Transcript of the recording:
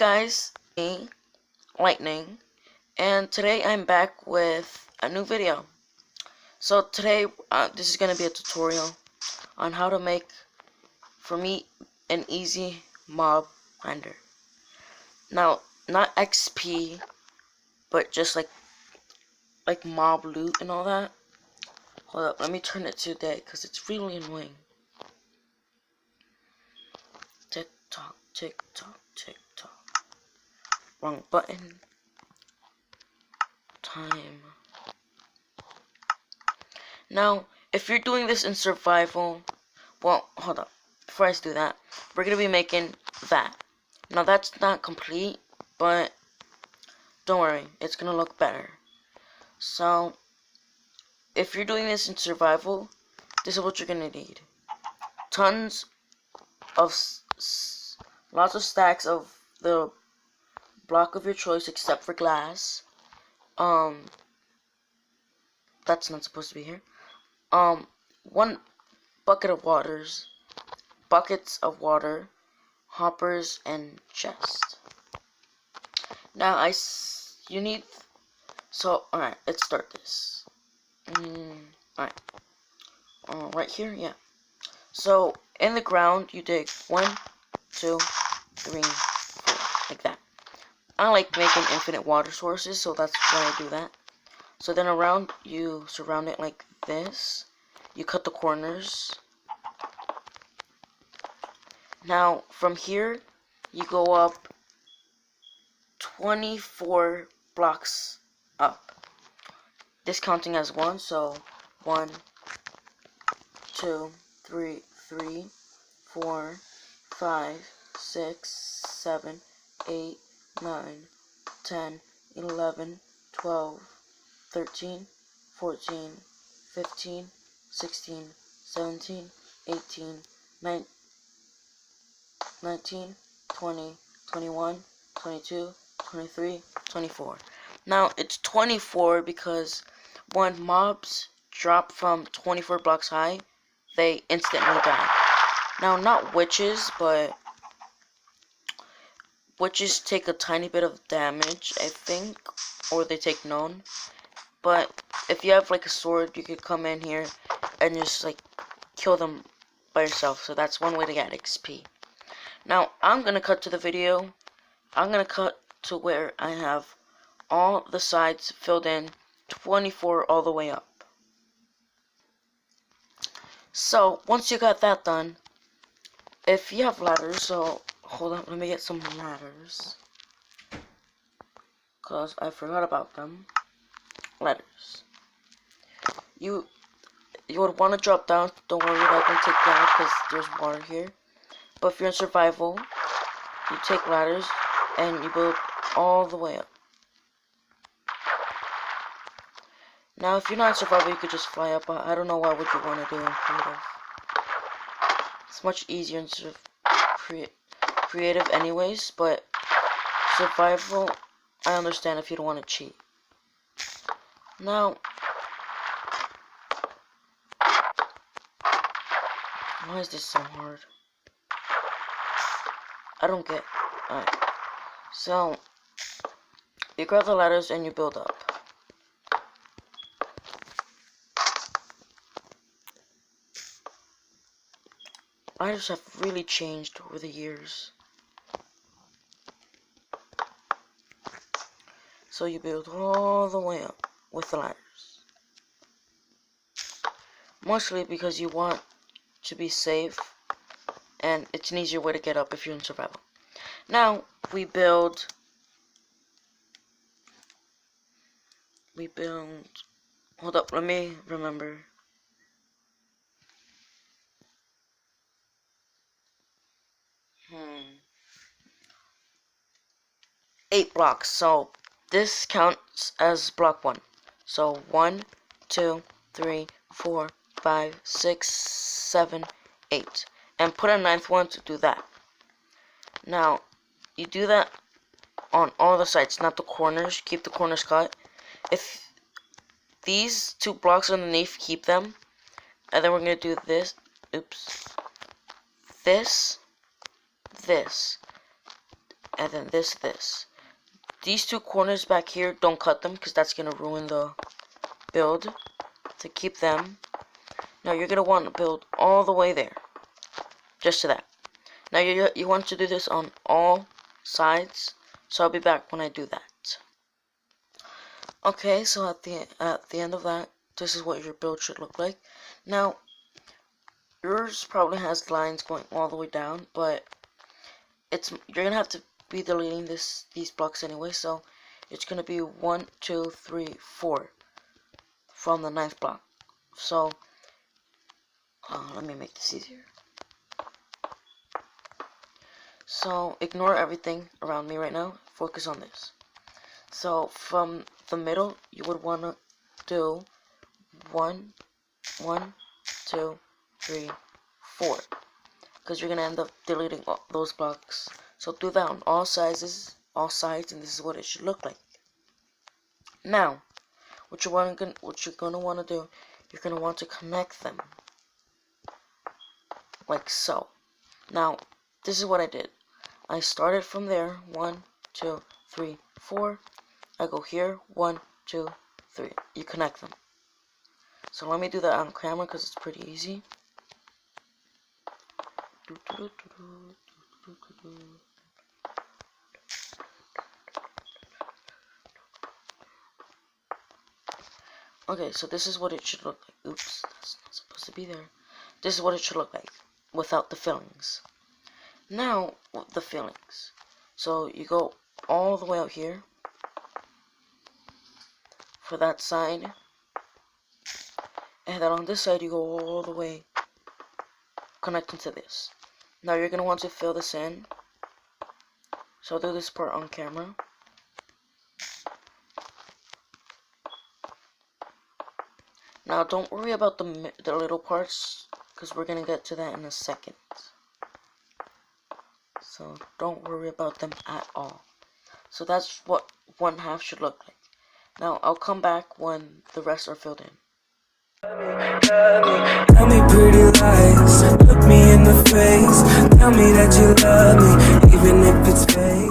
guys, me, Lightning, and today I'm back with a new video. So today, this is going to be a tutorial on how to make, for me, an easy mob render. Now, not XP, but just like mob loot and all that. Hold up, let me turn it to day, because it's really annoying. Tick tock, tick tock, tick tock. Wrong button. Time. Now, if you're doing this in survival, well, hold up. Before I do that, we're going to be making that. Now, that's not complete, but don't worry. It's going to look better. So, if you're doing this in survival, this is what you're going to need. Tons of, lots of stacks of the block of your choice except for glass. That's not supposed to be here. 1 buckets of water, hoppers, and chest. Now alright, let's start this. Alright. Right here, yeah. So, in the ground, you dig 1, 2, 3, 4, like that. I like making infinite water sources, so that's why I do that. So then around, you surround it like this. You cut the corners. Now, from here, you go up 24 blocks up. This counting as 1, so 1, 2, 3, 4, 5, 6, 7, 8, 9, 10, 11, 12, 13, 14, 15, 16, 17, 18, 19, 20, 21, 22, 23, 24. Now, it's 24 because when mobs drop from 24 blocks high, they instantly die. Now, not witches, but witches take a tiny bit of damage, I think, or they take none. But if you have like a sword, you could come in here and just like kill them by yourself. So that's one way to get XP. Now, I'm gonna cut to the video. I'm gonna cut to where I have all the sides filled in, 24 all the way up. So, once you got that done, if you have ladders, so hold on, let me get some ladders, cause I forgot about them. Ladders. You would want to drop down. Don't worry about them take damage because there's water here. But if you're in survival, you take ladders and you build all the way up. Now, if you're not in survival, you could just fly up. I don't know why would you want to do in creative. It's much easier in sort of creative anyways, but survival, I understand if you don't want to cheat. Now, why is this so hard? I don't get. Alright. So, you grab the ladders and you build up. I just have really changed over the years. So you build all the way up with the ladders. Mostly because you want to be safe, and it's an easier way to get up if you're in survival. Now, we build, hold up, let me remember. 8 blocks, so this counts as block 1. So 1, 2, 3, 4, 5, 6, 7, 8. And put a 9th one to do that. Now, you do that on all the sides, not the corners. Keep the corners cut. If these 2 blocks underneath, keep them. And then we're going to do this. Oops. This. and then this. These two corners back here, don't cut them because that's gonna ruin the build. To keep them, now you're gonna want to build all the way there, just to that. Now you want to do this on all sides, so I'll be back when I do that. Okay, so at the end of that, this is what your build should look like. Now, yours probably has lines going all the way down, but you're gonna have to be deleting these blocks anyway, so it's gonna be 1, 2, 3, 4 from the 9th block. So let me make this easier. So ignore everything around me right now, focus on this. So from the middle you would want to do 1, 2, 3, 4, because you're gonna end up deleting all those blocks. So do that on all sides, and this is what it should look like. Now, what you're gonna want to do, you're gonna want to connect them like so. Now, this is what I did. I started from there, 1, 2, 3, 4. I go here, 1, 2, 3. You connect them. So let me do that on camera because it's pretty easy. Okay, so this is what it should look like. Oops, that's not supposed to be there. This is what it should look like without the fillings. Now, with the fillings. So you go all the way out here for that side. And then on this side, you go all the way connecting to this. Now you're going to want to fill this in. So I'll do this part on camera. Now don't worry about the little parts, because we're going to get to that in a second. So don't worry about them at all. So that's what 1/2 should look like. Now I'll come back when the rest are filled in. Tell me pretty lies, look me in the face. Tell me that you love me, even if it's fake.